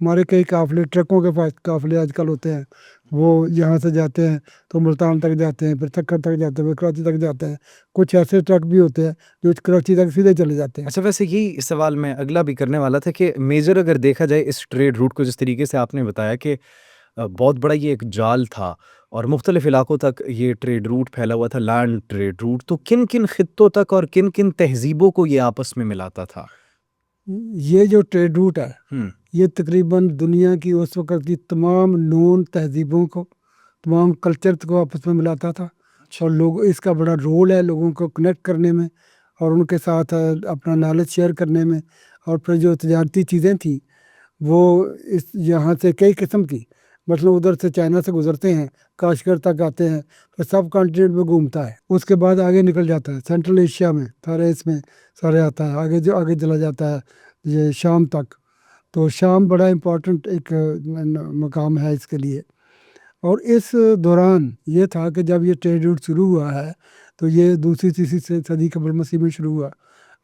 ہمارے کئی قافلے ٹرکوں کے پاس قافلے آج کل ہوتے ہیں، وہ یہاں سے جاتے ہیں تو ملتان تک جاتے ہیں، پھر سکر تک جاتے ہیں، پھر کراچی تک جاتے ہیں. کچھ ایسے ٹرک بھی ہوتے ہیں جو کراچی تک سیدھے چلے جاتے ہیں. اچھا، ویسے یہی سوال میں اگلا بھی کرنے والا تھا کہ میجر اگر دیکھا جائے اس ٹریڈ روٹ کو، جس طریقے سے آپ نے بتایا کہ بہت بڑا یہ ایک جال تھا اور مختلف علاقوں تک یہ ٹریڈ روٹ پھیلا ہوا تھا، لینڈ ٹریڈ روٹ، تو کن کن خطوں تک اور کن کن تہذیبوں کو یہ آپس میں ملاتا تھا؟ یہ جو ٹریڈ روٹ ہے ہم یہ تقریباً دنیا کی اس وقت کی تمام نون تہذیبوں کو، تمام کلچر کو آپس میں ملاتا تھا. اور لوگ اس کا بڑا رول ہے لوگوں کو کنیکٹ کرنے میں اور ان کے ساتھ اپنا نالج شیئر کرنے میں. اور پھر جو تجارتی چیزیں تھیں وہ اس یہاں سے کئی قسم کی، مطلب ادھر سے چائنا سے گزرتے ہیں، کاشغر تک آتے ہیں، پھر سب کانٹیننٹ میں گھومتا ہے، اس کے بعد آگے نکل جاتا ہے سینٹرل ایشیا میں، سارے اس میں سارے آتا ہے، آگے جو آگے چلا جاتا ہے یہ شام تک. تو شام بڑا امپورٹنٹ ایک مقام ہے اس کے لیے. اور اس دوران یہ تھا کہ جب یہ ٹریڈ روٹ شروع ہوا ہے تو یہ دوسری تیسری صدی قبل مسیح میں شروع ہوا،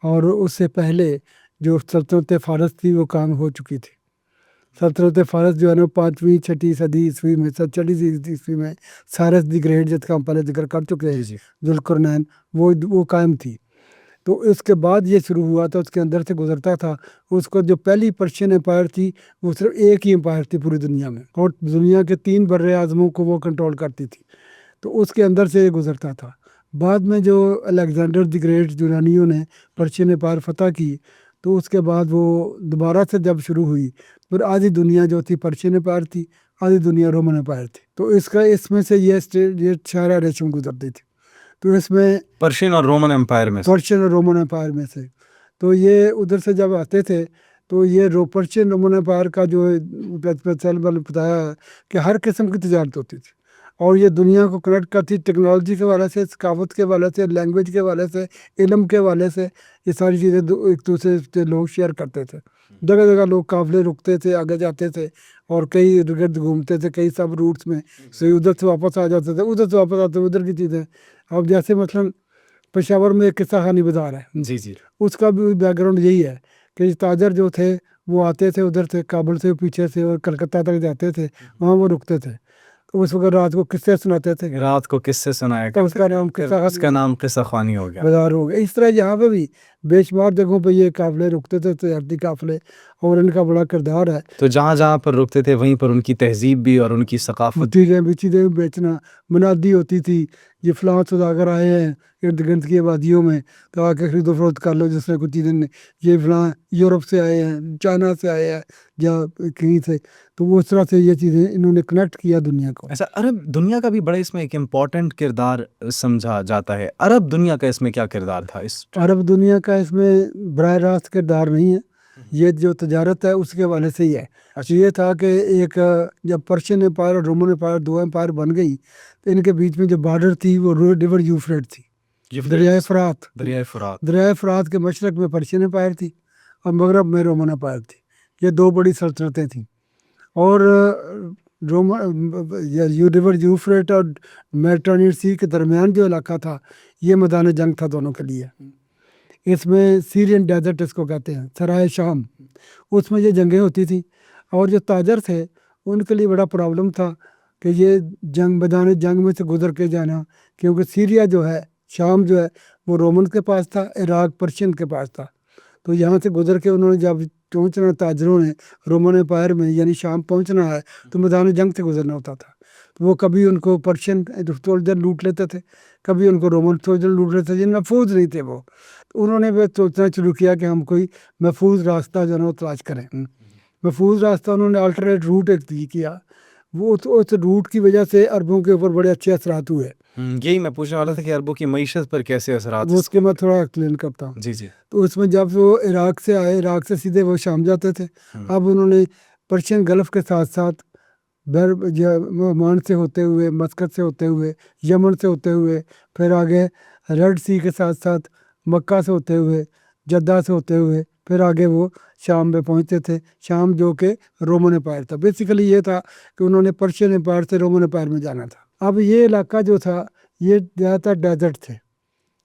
اور اس سے پہلے جو سلطنت فارس تھی وہ کام ہو چکی تھی. سلطنت فارس جو ہے نا 5ویں 6ٹھی صدی عیسوی میں، 6ٹھی عیسوی میں سائرس دی گریٹ جس کا ہم پہلے ذکر کر چکے ہیں، ذوالقرنین، وہ قائم تھی. تو اس کے بعد یہ شروع ہوا تھا، اس کے اندر سے گزرتا تھا. اس کو جو پہلی پرشین امپائر تھی وہ صرف ایک ہی امپائر تھی پوری دنیا میں، اور دنیا کے 3 بر اعظموں کو وہ کنٹرول کرتی تھی. تو اس کے اندر سے یہ گزرتا تھا. بعد میں جو الیگزینڈر دی گریٹ یونانیوں نے پرشین امپائر فتح کی، تو اس کے بعد وہ دوبارہ سے جب شروع ہوئی، پھر آدھی دنیا جو تھی پرشین امپائر تھی، آدھی دنیا رومن امپائر تھی. تو اس میں سے یہ شاہراہ ریشم گزرتی تھی. تو اس میں پرشین اور رومن امپائر میں پرشین اور رومن امپائر میں سے، تو یہ ادھر سے جب آتے تھے تو یہ پرشین رومن امپائر کا جو بتایا کہ ہر قسم کی تجارت ہوتی تھی، اور یہ دنیا کو کنیکٹ کرتی، ٹیکنالوجی کے حوالے سے، ثقافت کے حوالے سے، لینگویج کے حوالے سے، علم کے حوالے سے، یہ ساری چیزیں ایک دوسرے سے لوگ شیئر کرتے تھے. جگہ جگہ لوگ قافلے رکتے تھے، آگے جاتے تھے اور کئی ارد گرد گھومتے تھے، کئی سب روٹس میں سے ادھر سے واپس آ جاتے تھے، ادھر سے واپس آتے تھے ادھر کی چیزیں. اب جیسے مثلاً پشاور میں ایک قصہ خانی بازار ہے، جی اس کا بھی بیک گراؤنڈ یہی ہے کہ تاجر جو تھے وہ آتے تھے ادھر سے، کابل سے پیچھے سے، اور کلکتہ تک جاتے تھے، وہاں وہ رکتے تھے. تو اس وقت رات کو قصے سناتے تھے، رات کو قصے سنایا تو اس کا نام اس کا نام قصہ خوانی ہو گیا. بازار ہو گیا. اس طرح یہاں پہ بھی بے شمار جگہوں پہ یہ قافلے رکتے تھے، تجارتی قافلے، اور ان کا بڑا کردار ہے. تو جہاں جہاں پر رکتے تھے وہیں پر ان کی تہذیب بھی اور ان کی ثقافت. چیزیں بیچنا، منادی ہوتی تھی، یہ فلاں سوداگر آئے ہیں ارد گرد کی آبادیوں میں تو آ کے خرید و فروخت کر لو، جس نے کچھ چیزیں، یہ فلاں یورپ سے آئے ہیں، چائنا سے آئے ہیں یا کہیں سے. تو وہ اس طرح سے یہ چیزیں انہوں نے کنیکٹ کیا دنیا کو. ایسا عرب دنیا کا بھی بڑا اس میں ایک امپورٹنٹ کردار سمجھا جاتا ہے. عرب دنیا کا اس میں کیا کردار تھا؟ عرب دنیا کا اس میں براہ راست کردار نہیں ہے، یہ جو تجارت ہے اس کے حوالے سے ہی ہے. یہ تھا کہ ایک جب پرشین امپائر اور رومن امپائر 2 امپائر بن گئی تو ان کے بیچ میں جو بارڈر تھی وہ ریور یوفریٹ تھی، دریائے فرات کے مشرق میں پرشین امپائر تھی اور مغرب میں رومن امپائر تھی. یہ 2 بڑی سلطنتیں تھیں. اور ریور یوفریٹ اور میڈیٹرینین سی کے درمیان جو علاقہ تھا یہ میدان جنگ تھا دونوں کے لیے. اس میں سیرین ڈیزرٹ اس کو کہتے ہیں، سرائے شام، اس میں یہ جنگیں ہوتی تھیں. اور جو تاجر تھے ان کے لیے بڑا پرابلم تھا کہ یہ میدان جنگ میں سے گزر کے جانا، کیونکہ سیریا جو ہے، شام جو ہے وہ رومن کے پاس تھا، عراق پرشین کے پاس تھا. تو یہاں سے گزر کے انہوں نے جب پہنچنا، تاجروں نے رومن امپائر میں یعنی شام پہنچنا ہے تو میدان جنگ سے گزرنا ہوتا تھا. تو وہ کبھی ان کو پرشین سولجر لوٹ لیتے تھے، کبھی ان کو رومن سولجر لوٹ لیتے تھے، جن محفوظ نہیں تھے وہ. انہوں نے بھی سوچنا شروع کیا کہ ہم کوئی محفوظ راستہ جو ہے نا تلاش کریں. محفوظ راستہ انہوں نے الٹرنیٹ روٹ ایک کیا. وہ اس روٹ کی وجہ سے عربوں کے اوپر بڑے اچھے اثرات ہوئے. یہی میں پوچھنے والا تھا کہ عربوں کی معیشت پر کیسے اثرات. اس کے میں تھوڑا ایکسپلین کرتا ہوں. جی. تو اس میں جب وہ عراق سے آئے، عراق سے سیدھے وہ شام جاتے تھے. اب انہوں نے پرشین گلف کے ساتھ ساتھ عمان سے ہوتے ہوئے، مسقط سے ہوتے ہوئے، یمن سے ہوتے ہوئے، پھر آگے ریڈ سی کے ساتھ ساتھ مکہ سے ہوتے ہوئے، جدہ سے ہوتے ہوئے، پھر آگے وہ شام میں پہنچتے تھے. شام جو کہ رومن امپائر تھا. بیسیکلی یہ تھا کہ انہوں نے پرشین امپائر سے رومن امپائر میں جانا تھا. اب یہ علاقہ جو تھا یہ زیادہ تر ڈیزرٹ تھے،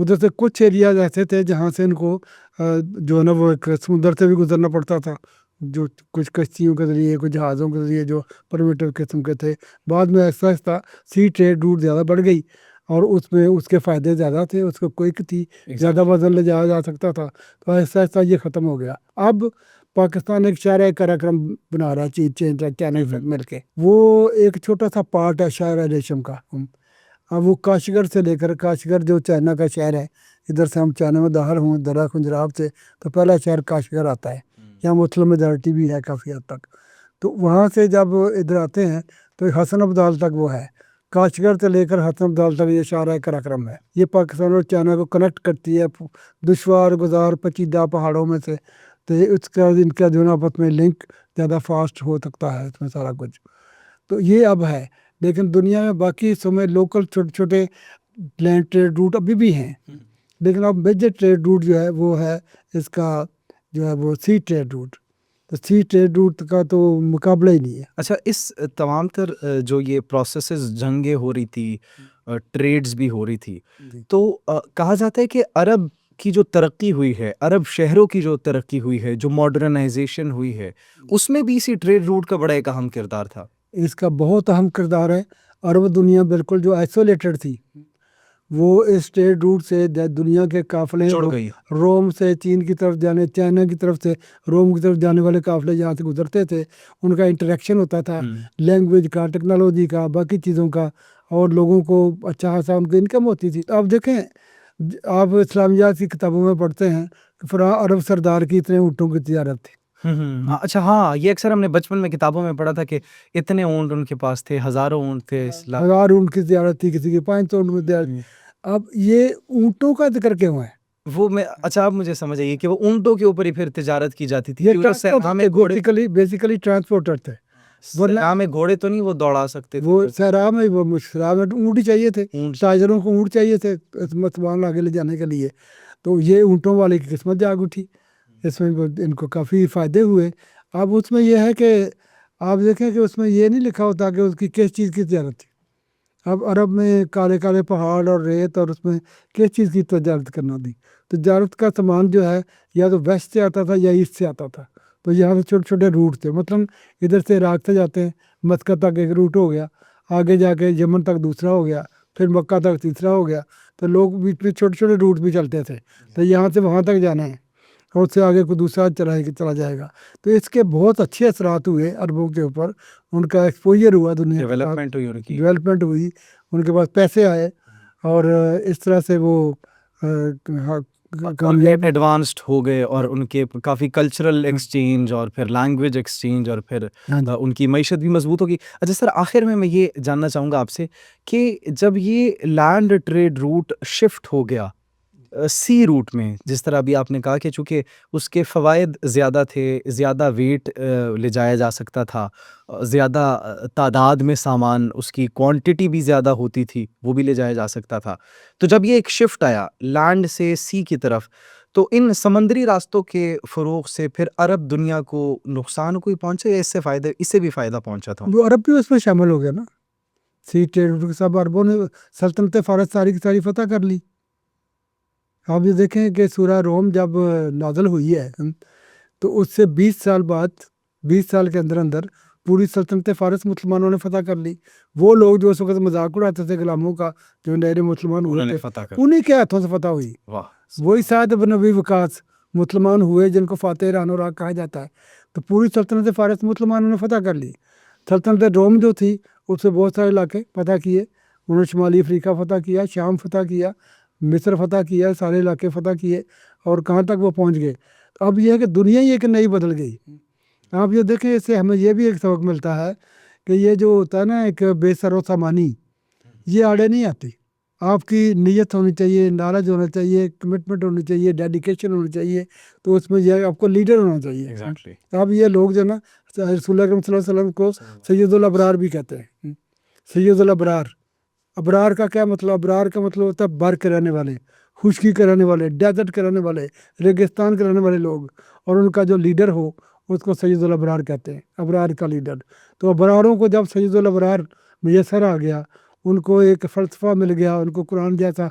ادھر سے کچھ ایریاز ایسے تھے جہاں سے ان کو جو ہے نا وہ ایک سمندر سے بھی گزرنا پڑتا تھا، جو کچھ کشتیوں کے ذریعے کچھ جہازوں کے ذریعے جو پرمیٹو قسم کے تھے. بعد میں آہستہ آہستہ سی ٹریڈ روٹ زیادہ بڑھ گئی اور اس میں اس کے فائدے زیادہ تھے، اس کو کوئک تھی، زیادہ وزن لے جایا جا سکتا تھا. تو آہستہ آہستہ یہ ختم ہو گیا. اب پاکستان ایک شاہراہ کراکرم بنا رہا ہے چین چائنا سے مل کے. وہ ایک چھوٹا سا پارٹ ہے شاہراہ ریشم کا. اب وہ کاشغر سے لے کر کاشغر جو چائنا کا شہر ہے، ادھر سے ہم چائنا میں داخل ہوں درہ کنجراب سے تو پہلا شہر کاشغر آتا ہے. یہاں مسلم میجارٹی بھی ہے کافی حد تک. تو وہاں سے جب ادھر آتے ہیں تو حسن ابدال تک وہ ہے. کاشغر سے لے کر حسن ابدال تک یہ شاہراہ کراکرم ہے. یہ پاکستان اور چائنا کو کنیکٹ کرتی ہے دشوار گزار پیچیدہ پہاڑوں میں سے. تو اس کا ان کا جو ہے آپس میں لنک زیادہ فاسٹ ہو سکتا ہے اس میں سارا کچھ. تو یہ اب ہے. لیکن دنیا میں باقی حصوں میں لوکل چھوٹے چھوٹے لینڈ ٹریڈ روٹ ابھی بھی ہیں، لیکن اب میجر ٹریڈ روٹ جو ہے وہ ہے اس کا جو ہے وہ سی ٹریڈ روٹ. تو سی ٹریڈ روٹ کا تو مقابلہ ہی نہیں ہے. اچھا، اس تمام تر جو یہ پروسیسز جنگیں ہو رہی تھی، ٹریڈز بھی ہو رہی تھی، تو کہا جاتا ہے کہ عرب کی جو ترقی ہوئی ہے، عرب شہروں کی جو ترقی ہوئی ہے، جو ماڈرنائزیشن ہوئی ہے، اس میں بھی اسی ٹریڈ روٹ کا بڑا ایک اہم کردار تھا. اس کا بہت اہم کردار ہے. عرب دنیا بالکل جو آئسولیٹڈ تھی وہ اس ٹریڈ روٹ سے دنیا کے قافلے جڑ گئی. روم سے چین کی طرف جانے، چائنا کی طرف سے روم کی طرف جانے والے قافلے جہاں سے گزرتے تھے ان کا انٹریکشن ہوتا تھا، لینگویج کا، ٹیکنالوجی کا، باقی چیزوں کا، اور لوگوں کو اچھا خاصا ان کی انکم ہوتی تھی. اب دیکھیں آپ اسلامیات کی کتابوں میں پڑھتے ہیں کہ فلاں عرب سردار کی اتنے اونٹوں کی تجارت تھی. اچھا، ہاں، یہ اکثر ہم نے بچپن میں کتابوں میں پڑھا تھا کہ اتنے اونٹ ان کے پاس تھے، ہزاروں اونٹ تھے. 1000 اونٹ کی تجارت تھی، کسی کی 500 اونٹ کی تجارت. اب یہ اونٹوں کا ذکر کیوں ہے؟ وہ میں اچھا آپ مجھے سمجھ آئیے کہ وہ اونٹوں کے اوپر ہی پھر تجارت کی جاتی تھی. بیسیکلی ٹرانسپورٹر تھے. صحرا میں گھوڑے تو نہیں وہ دوڑا سکتے تھے. وہ صحرا میں اونٹ ہی چاہیے تھے، تاجروں کو اونٹ چاہیے تھے سامان آگے لے جانے کے لیے. تو یہ اونٹوں والے کی قسمت جاگ اٹھی، اس میں ان کو کافی فائدے ہوئے. اب اس میں یہ ہے کہ آپ دیکھیں کہ اس میں یہ نہیں لکھا ہوتا کہ اس کی کس چیز کی تجارت تھی. اب عرب میں کالے کالے پہاڑ اور ریت، اور اس میں کس چیز کی تجارت کرنا تھی. تجارت کا سامان جو ہے یا تو ویسٹ سے آتا تھا یا ایسٹ سے آتا تھا. تو یہاں سے چھوٹے چھوٹے روٹ تھے، مثلاً ادھر سے عراق سے جاتے ہیں، مسقط تک ایک روٹ ہو گیا، آگے جا کے یمن تک دوسرا ہو گیا، پھر مکہ تک تیسرا ہو گیا. تو لوگ بیچ میں چھوٹے چھوٹے روٹ بھی چلتے تھے. تو یہاں سے وہاں تک جانا ہے اور اس سے آگے کوئی دوسرا چلا جائے گا. تو اس کے بہت اچھے اثرات ہوئے عربوں کے اوپر. ان کا ایکسپوجر ہوا، دنیا ڈیولپمنٹ ہوئی، ان کے پاس پیسے آئے، اور اس طرح سے وہ کامیاب ایڈوانسڈ ہو گئے، اور ان کے کافی کلچرل ایکسچینج اور پھر لینگویج ایکسچینج اور پھر ان کی معیشت بھی مضبوط ہوگی. اچھا سر، آخر میں یہ جاننا چاہوں گا آپ سے کہ جب یہ لینڈ ٹریڈ روٹ شفٹ ہو گیا سی روٹ میں، جس طرح ابھی آپ نے کہا کہ چونکہ اس کے فوائد زیادہ تھے، زیادہ ویٹ لے جایا جا سکتا تھا، زیادہ تعداد میں سامان، اس کی کوانٹٹی بھی زیادہ ہوتی تھی، وہ بھی لے جایا جا سکتا تھا. تو جب یہ ایک شفٹ آیا لینڈ سے سی کی طرف، تو ان سمندری راستوں کے فروغ سے پھر عرب دنیا کو نقصان کوئی پہنچا یا اس سے بھی فائدہ پہنچا تھا؟ وہ عرب بھی اس میں شامل ہو گیا نا. سی ٹریڈ روٹ کے سب عربوں نے سلطنت فارس ساری کی ساری فتح کر لی. آپ یہ دیکھیں کہ سورہ روم جب نازل ہوئی ہے تو اس سے 20 سال بعد، 20 سال کے اندر پوری سلطنت فارس مسلمانوں نے فتح کر لی. وہ لوگ جو اس وقت مذاق اڑاتے تھے غلاموں کا، جو نئے مسلمان ہوئے تھے، انہی کے ہاتھوں سے فتح ہوئی. وہی سعد بن ابی وقاص مسلمان ہوئے جن کو فاتح ران اور کہا جاتا ہے. تو پوری سلطنت فارس مسلمانوں نے فتح کر لی. سلطنت روم جو تھی اس سے بہت سارے علاقے فتح کیے. انہوں نے شمالی افریقہ فتح کیا، شام فتح کیا، مصر فتح کیا، سارے علاقے فتح کیے، اور کہاں تک وہ پہنچ گئے. اب یہ ہے کہ دنیا ہی ایک نئی بدل گئی. آپ یہ دیکھیں، اس سے ہمیں یہ بھی ایک سبق ملتا ہے کہ یہ جو ہوتا ہے نا ایک بے سر و سامانی، یہ آڑے نہیں آتی. آپ کی نیت ہونی چاہیے، نالج ہونا چاہیے، کمٹمنٹ ہونی چاہیے، ڈیڈیکیشن ہونی چاہیے. تو اس میں یہ آپ کو لیڈر ہونا چاہیے. اب یہ لوگ جو نا رسول اکرم صلی اللہ علیہ وسلم کو سید الابرار بھی کہتے ہیں. سید الابرار، ابرار کا کیا مطلب؟ ابرار کا مطلب ہوتا ہے بر کے رہنے والے، خشکی کے رہنے والے، ڈیزرٹ کے رہنے والے، ریگستان کے رہنے والے لوگ. اور ان کا جو لیڈر ہو اس کو سید الابرار کہتے ہیں، ابرار کا لیڈر. تو ابراروں کو جب سید الابرار میسر آ گیا، ان کو ایک فلسفہ مل گیا، ان کو قرآن جیسا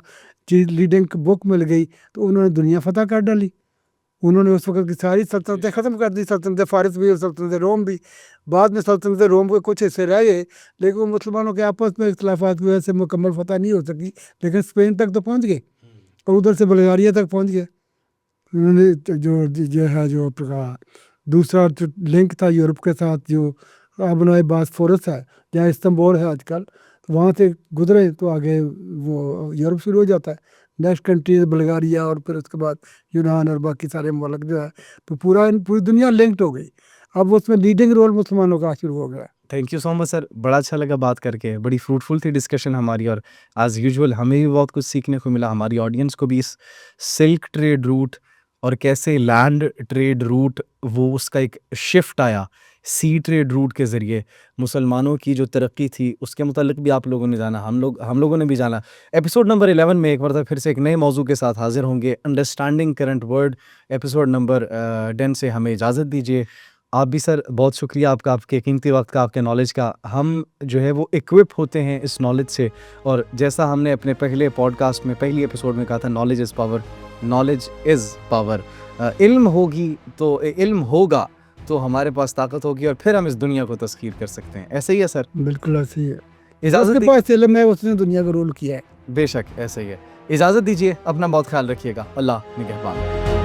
چیز لیڈنگ بک مل گئی تو انہوں نے دنیا فتح کر ڈالی. انہوں نے اس وقت کی ساری سلطنتیں ختم کر دی, سلطنت فارس بھی اور سلطنت روم بھی. بعد میں سلطنت روم کے کچھ حصے رہ گئے, لیکن وہ مسلمانوں کے آپس میں اختلافات کی وجہ سے مکمل فتح نہیں ہو سکی, لیکن اسپین تک تو پہنچ گئے اور ادھر سے بلغاریہ تک پہنچ گئے. انہوں نے جو ہے جو دوسرا لنک تھا یورپ کے ساتھ, جو ابنائے باسفورس ہے جہاں استنبول ہے آج کل, وہاں سے گزرے تو آگے وہ یورپ شروع ہو جاتا ہے. نیکسٹ کنٹریز بلغاریہ اور پھر اس کے بعد یونان اور باقی سارے ممالک جو ہے تو پوری دنیا لنکڈ ہو گئی. اب اس میں لیڈنگ رول مسلمانوں کا شروع ہو گیا. تھینک یو سو مچ سر, بڑا اچھا لگا بات کر کے, بڑی فروٹفل تھی ڈسکشن ہماری, اور ایز یوزول ہمیں بھی بہت کچھ سیکھنے کو ملا, ہماری آڈینس کو بھی. اس سلک ٹریڈ روٹ اور کیسے لینڈ ٹریڈ روٹ وہ اس کا ایک شفٹ آیا سی ٹریڈ روٹ کے ذریعے, مسلمانوں کی جو ترقی تھی اس کے متعلق بھی آپ لوگوں نے جانا, ہم لوگوں نے بھی جانا. ایپیسوڈ نمبر 11 میں ایک بار پھر سے ایک نئے موضوع کے ساتھ حاضر ہوں گے. Understanding current world episode number 10 سے ہمیں اجازت دیجیے. آپ بھی سر بہت شکریہ آپ کا, آپ کے قیمتی وقت کا, آپ کے نالج کا. ہم جو ہے وہ اکوپ ہوتے ہیں اس نالج سے, اور جیسا ہم نے اپنے پہلے پوڈ کاسٹ میں پہلی ایپیسوڈ میں کہا تھا, knowledge is power, knowledge is power. علم ہوگا تو ہمارے پاس طاقت ہوگی, اور پھر ہم اس دنیا کو تسخیر کر سکتے ہیں. ایسے ہی ہے سر؟ بالکل ایسے ہی ہے. اجازت اس کے پاس علم ہے, اس نے دنیا کا رول کیا ہے. بے شک ایسا ہی ہے. اجازت دیجیے, اپنا بہت خیال رکھیے گا. اللہ نگہبان.